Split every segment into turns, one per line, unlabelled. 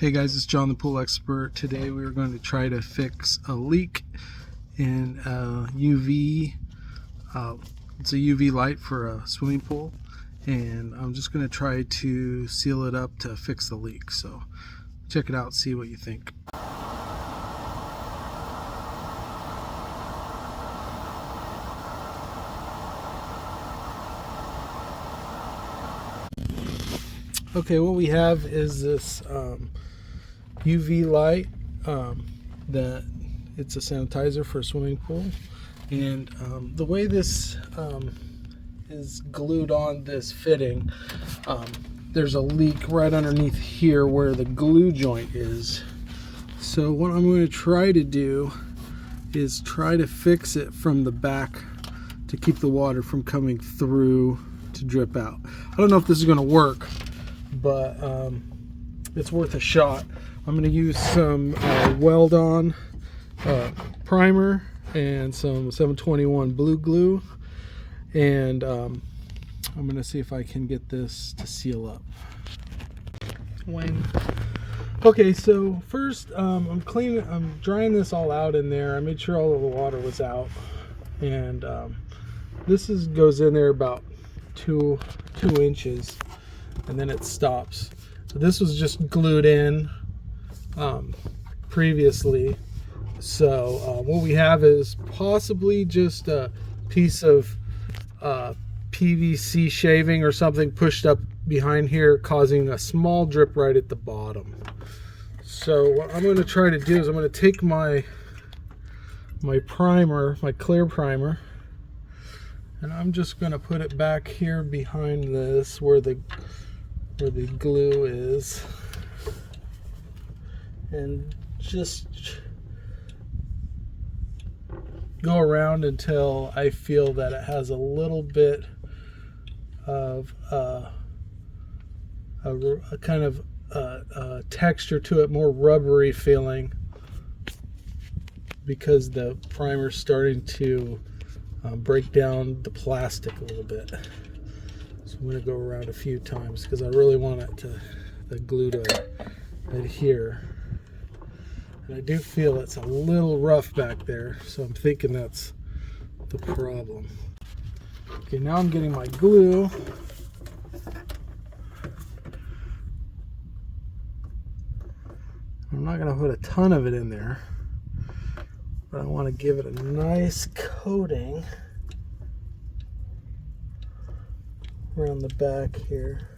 Hey guys, it's John the Pool Expert. Today we are going to try to fix a leak in a UV. It's a UV light for a swimming pool, and I'm just going to try to seal it up to fix the leak. So check it out, see what you think. Okay, what we have is this UV light that it's a sanitizer for a swimming pool, and the way this is glued on this fitting, there's a leak right underneath here where the glue joint is. So what I'm going to try to do is try to fix it from the back to keep the water from coming through to drip out. I don't know if this is going to work, but it's worth a shot. I'm going to use some Weld-On primer and some 721 blue glue, and I'm going to see if I can get this to seal up. Okay, so first I'm drying this all out in there. I made sure all of the water was out, and this goes in there about two inches, and then it stops. So this was just glued in previously. So what we have is possibly just a piece of PVC shaving or something pushed up behind here, causing a small drip right at the bottom. So what I'm going to try to do is I'm going to take my primer, my clear primer, and I'm just going to put it back here behind this where the glue is, and just go around until I feel that it has a little bit of a kind of texture to it, more rubbery feeling, because the primer's starting to break down the plastic a little bit. So I'm going to go around a few times because I really want the glue to adhere. And I do feel it's a little rough back there, so I'm thinking that's the problem. Okay, now I'm getting my glue. I'm not going to put a ton of it in there, but I want to give it a nice coating around the back here.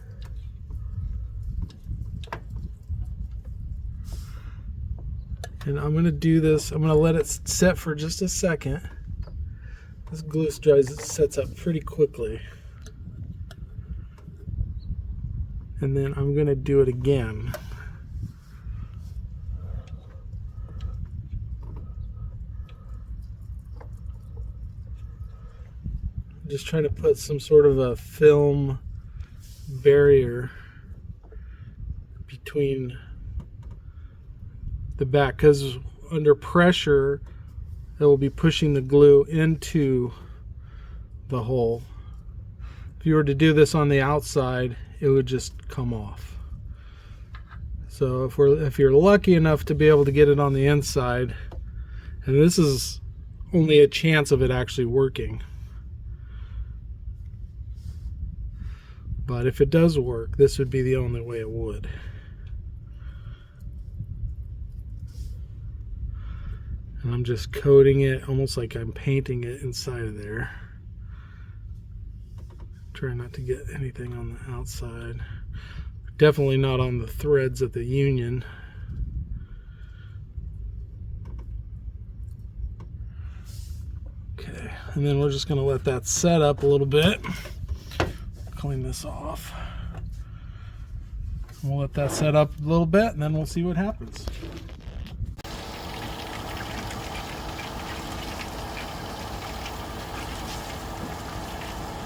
And I'm going to do this, I'm going to let it set for just a second. This glue sets up pretty quickly. And then I'm going to do it again. Just trying to put some sort of a film barrier between the back, because under pressure it will be pushing the glue into the hole. If you were to do this on the outside, it would just come off. So if you're lucky enough to be able to get it on the inside, and this is only a chance of it actually working, but if it does work, this would be the only way it would. And I'm just coating it almost like I'm painting it inside of there. Try not to get anything on the outside. Definitely not on the threads at the union. Okay, and then we're just going to let that set up a little bit. Clean this off. We'll let that set up a little bit, and then we'll see what happens.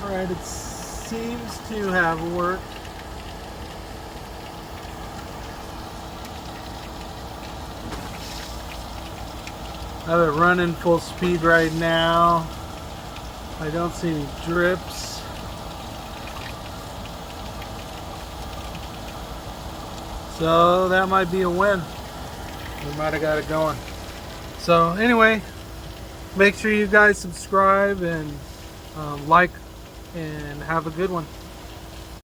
Alright, it seems to have worked. I have it running full speed right now. I don't see any drips. So that might be a win. We might have got it going. So anyway, make sure you guys subscribe and like, and have a good one.